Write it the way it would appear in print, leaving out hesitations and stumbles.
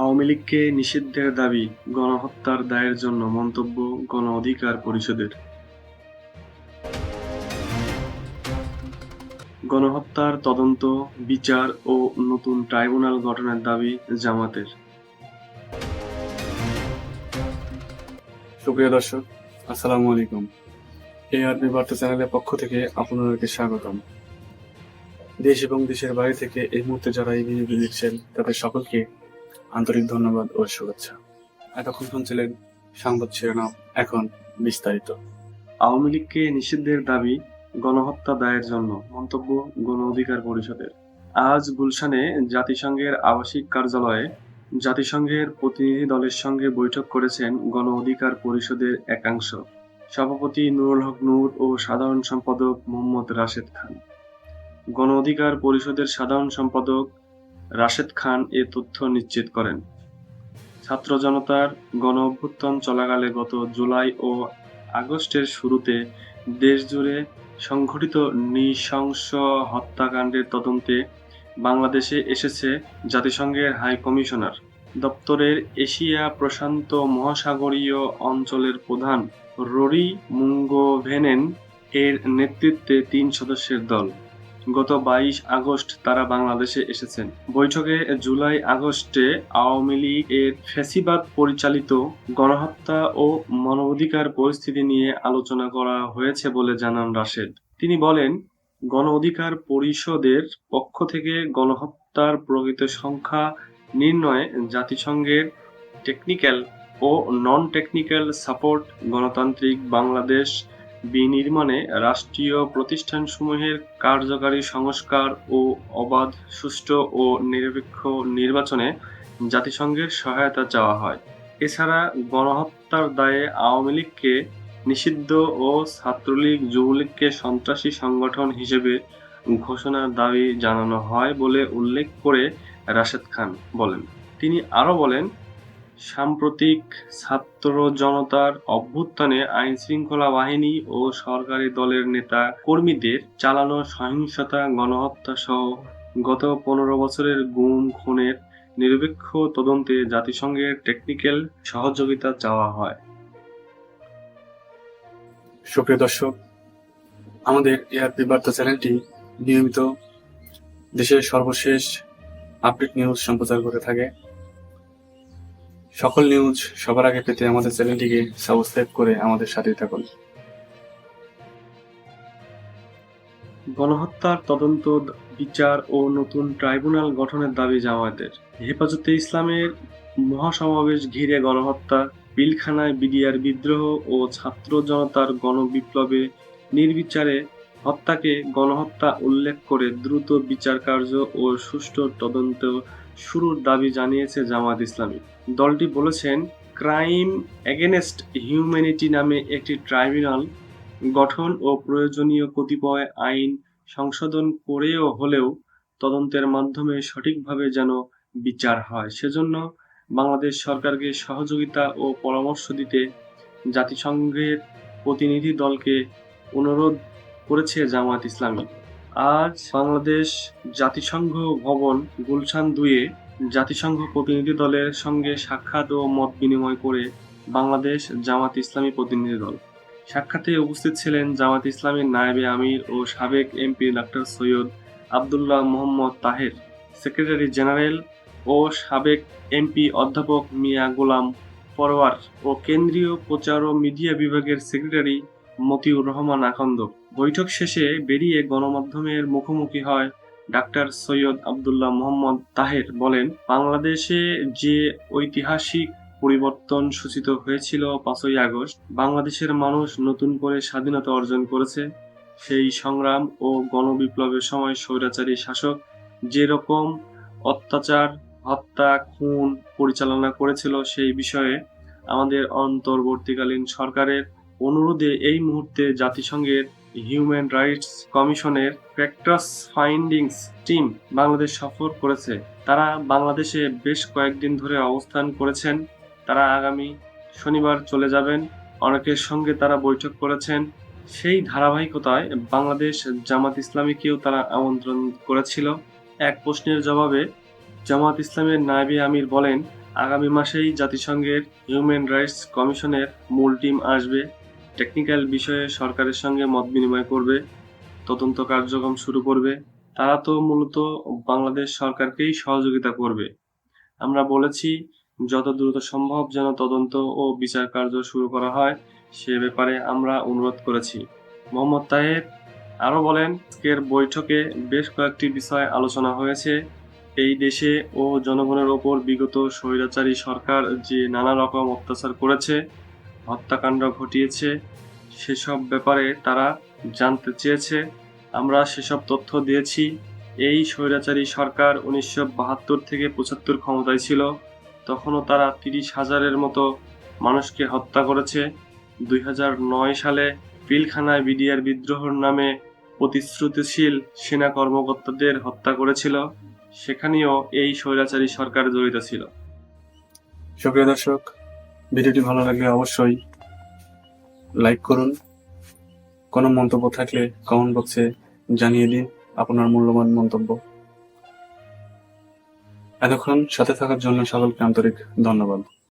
আওয়ামী লীগকে নিষিদ্ধের দাবি, গণহত্যার দায়ের জন্য মন্তব্য গণ অধিকার পরিষদের। গণহত্যার তদন্ত, বিচার ও নতুন ট্রাইব্যুনাল গঠনের দাবি জামাতের। সুপ্রিয় দর্শক, আসসালামু আলাইকুম। এআরবি বার্তা চ্যানেলের পক্ষ থেকে আপনাদেরকে স্বাগতম। দেশ এবং দেশের বাইরে থেকে এই মুহূর্তে যারা এই ভিডিওটি দেখছেন তাদের সকলকে আন্তরিক ধন্যবাদ ও শুভেচ্ছা। এতক্ষণ শুনছিলেন সংবাদ শিরোনাম, এখন বিস্তারিত। আওয়ামী লীগকে নিষিদ্ধের দাবি, গণহত্যা দায়ের জন্য মন্তব্য গণ অধিকার পরিষদের। আজ গুলশানে জাতিসংঘের আবাসিক কার্যালয়ে জাতিসংঘের প্রতিনিধি দলের সঙ্গে বৈঠক করেছেন গণ অধিকার পরিষদের একাংশ। সভাপতি নুরুল হক নূর ও সাধারণ সম্পাদক মোহাম্মদ রাশেদ খান। গণ অধিকার পরিষদের সাধারণ সম্পাদক রাশেদ খান এ তথ্য নিশ্চিত করেন। ছাত্র জনতার গণ অভ্যুত্থান চলাকালে গত জুলাই ও আগস্টের শুরুতে দেশজুড়ে সংঘটিত নৃশংস হত্যাকাণ্ডের তদন্তে বাংলাদেশে এসেছে জাতিসংঘের হাই কমিশনার দপ্তরের এশিয়া প্রশান্ত মহাসাগরীয় অঞ্চলের প্রধান রোরি মুঙ্গোভেনেন এর নেতৃত্বে ৩ সদস্যের দল। গত ২২ আগস্ট তারা বাংলাদেশে এসেছেন। বৈঠকে জুলাই-আগস্টে আওয়ামী লীগ এর ফ্যাসিবাদ পরিচালিত গণহত্যা ও মানবাধিকার পরিস্থিতি নিয়ে আলোচনা করা হয়েছে বলে জানান রাশেদ। তিনি বলেন, গণ অধিকার পরিষদের পক্ষ থেকে গণহত্যার প্রকৃত সংখ্যা নির্ণয়ে জাতিসংঘের টেকনিক্যাল ও নন টেকনিক্যাল সাপোর্ট গণতান্ত্রিক বাংলাদেশ বিনির্মাণে রাষ্ট্রীয় প্রতিষ্ঠানসমূহের কার্যকারী সংস্কার ও অবাধ, সুষ্ঠু ও নিরপেক্ষ নির্বাচনে জাতিসংঘের সহায়তা চাওয়া হয়। এছাড়া গণহত্যার দায়ে আওয়ামী লীগকে নিষিদ্ধ ও ছাত্রলীগ, যুবলীগকে সন্ত্রাসী সংগঠন হিসেবে ঘোষণার দাবি জানানো হয় বলে উল্লেখ করে রাশেদ খান বলেন। তিনি আরও বলেন, সাম্প্রতিক ছাত্র জনতার অভ্যুত্থানে আইনশৃঙ্খলা বাহিনী ও সরকারি দলের নেতা কর্মীদের চালানো সহিংসতা, গণহত্যা সহ গত ১৫ বছরের গুম খুনের নিরপেক্ষ তদন্তে জাতিসংঘের টেকনিক্যাল সহযোগিতা চাওয়া হয়। সুপ্রিয় দর্শক, আমাদের এআরপি বার্তা চ্যানেলটি নিয়মিত দেশের সর্বশেষ আপডেট নিউজ সম্প্রচার করে থাকে। সকল নিউজ সবার আগে পেতে আমাদের চ্যানেলটিকে সাবস্ক্রাইব করে আমাদের সাথে থাকুন। গণহত্যার তদন্ত, বিচার ও নতুন ট্রাইব্যুনাল গঠনের দাবি জামায়াতের। হেফাজতে ইসলামের মহাসমাবেশ ঘিরে গণহত্যা, পিলখানায় বিডিআর বিদ্রোহ ও ছাত্র জনতার গণবিপ্লবে নির্বিচারে হত্যাকে গণহত্যা উল্লেখ করে দ্রুত বিচার কার্য ও সুষ্ঠু তদন্ত শুরুর দাবি জানিয়েছে জামায়াত ইসলামী। দলটি বলেছেন, ক্রাইম এগেনস্ট হিউম্যানিটি নামে একটি ট্রাইব্যুনাল গঠন ও প্রয়োজনীয় কতিপয় আইন সংশোধন করেও হলেও তদন্তের মাধ্যমে সঠিকভাবে যেন বিচার হয়, সেজন্য বাংলাদেশ সরকারকে সহযোগিতা ও পরামর্শ দিতে জাতিসংঘের প্রতিনিধি দলকে অনুরোধ করেছে জামায়াত ইসলামী। আজ বাংলাদেশ জাতিসংঘ ভবন গুলশান ২-এ জাতিসংঘ প্রতিনিধি দলের সঙ্গে সাক্ষাৎ ও মত বিনিময় করে বাংলাদেশ জামায়াত ইসলামী প্রতিনিধি দল। সাক্ষাতে উপস্থিত ছিলেন জামায়াত ইসলামীর নায়েবে আমির ও সাবেক MP doctor Syed Abdullah Mohammad Taher, secretary general ও সাবেক এমপি অধ্যাপক মিয়া গোলাম পরওয়ার ও কেন্দ্রীয় প্রচার ও মিডিয়া বিভাগের সেক্রেটারি মতিউর রহমান আখন্দ। বৈঠক শেষে বেরিয়ে গণমাধ্যমের মুখোমুখি হয় ডাক্তার সৈয়দ আবদুল্লাহ মোহাম্মদ তাহের বলেন, বাংলাদেশে যে ঐতিহাসিক পরিবর্তন সূচিত হয়েছিল ৫ই আগস্ট, বাংলাদেশের মানুষ নতুন করে স্বাধীনতা অর্জন করেছে। সেই সংগ্রাম ও গণবিপ্লবের সময় স্বৈরাচারী শাসক যেরকম অত্যাচার, হত্যা, খুন পরিচালনা করেছিল, সেই বিষয়ে আমাদের অন্তর্বর্তীকালীন সরকারের অনুরোধে এই মুহূর্তে জাতিসংঘের হিউম্যান রাইটস কমিশনের ফ্যাক্টস ফাইন্ডিংস টিম বাংলাদেশ সফর করেছে। তারা বাংলাদেশে বেশ কয়েকদিন ধরে অবস্থান করেছেন। তারা আগামী শনিবার চলে যাবেন। অনেকের সঙ্গে তারা বৈঠক করেছেন। সেই ধারাবাহিকতায় বাংলাদেশ জামাত ইসলামীকেও তারা আমন্ত্রণ করেছিল। এক প্রশ্নের জবাবে জামাত ইসলামের নায়েবে আমির বলেন, আগামী মাসেই জাতিসংঘের হিউম্যান রাইটস কমিশনের মূল টিম আসবে, টেকনিক্যাল বিষয়ে সরকারের সঙ্গে মত বিনিময় করবে, তদন্ত কার্যক্রম শুরু করবে। তারা তো মূলত বাংলাদেশ সরকারকেই সহযোগিতা করবে। আমরা বলেছি যত দ্রুত সম্ভব যেন তদন্ত ও বিচার কার্য শুরু করা হয়, সে ব্যাপারে আমরা অনুরোধ করেছি। মোহাম্মদ তাহের আরও বলেন, আজকের বৈঠকে বেশ কয়েকটি বিষয় আলোচনা হয়েছে। এই দেশে ও জনগণের ওপর বিগত স্বৈরাচারী সরকার যে নানা রকম অত্যাচার করেছে, হত্যাকাণ্ড ঘটিয়েছে, সেসব ব্যাপারে তারা জানতে চেয়েছে। আমরা সেসব তথ্য দিয়েছি। এই স্বৈরাচারী সরকার 1972 থেকে 75 ক্ষমতায় ছিল। তখনও তারা 30,000-এর মতো মানুষকে হত্যা করেছে। 2009 সালে পিলখানায় বিডিআর বিদ্রোহের নামে প্রতিশ্রুতিশীল সেনা কর্মকর্তাদের হত্যা করেছিল। সেখানেও এই স্বৈরাচারী সরকার জড়িত ছিল। সুপ্রিয় দর্শক, ভিডিওটি ভালো লাগলে অবশ্যই লাইক করুন। কোনো মন্তব্য থাকলে কমেন্ট বক্সে জানিয়ে দিন আপনার মূল্যবান মন্তব্য। এতক্ষণ সাথে থাকার জন্য সকলকে আন্তরিক ধন্যবাদ।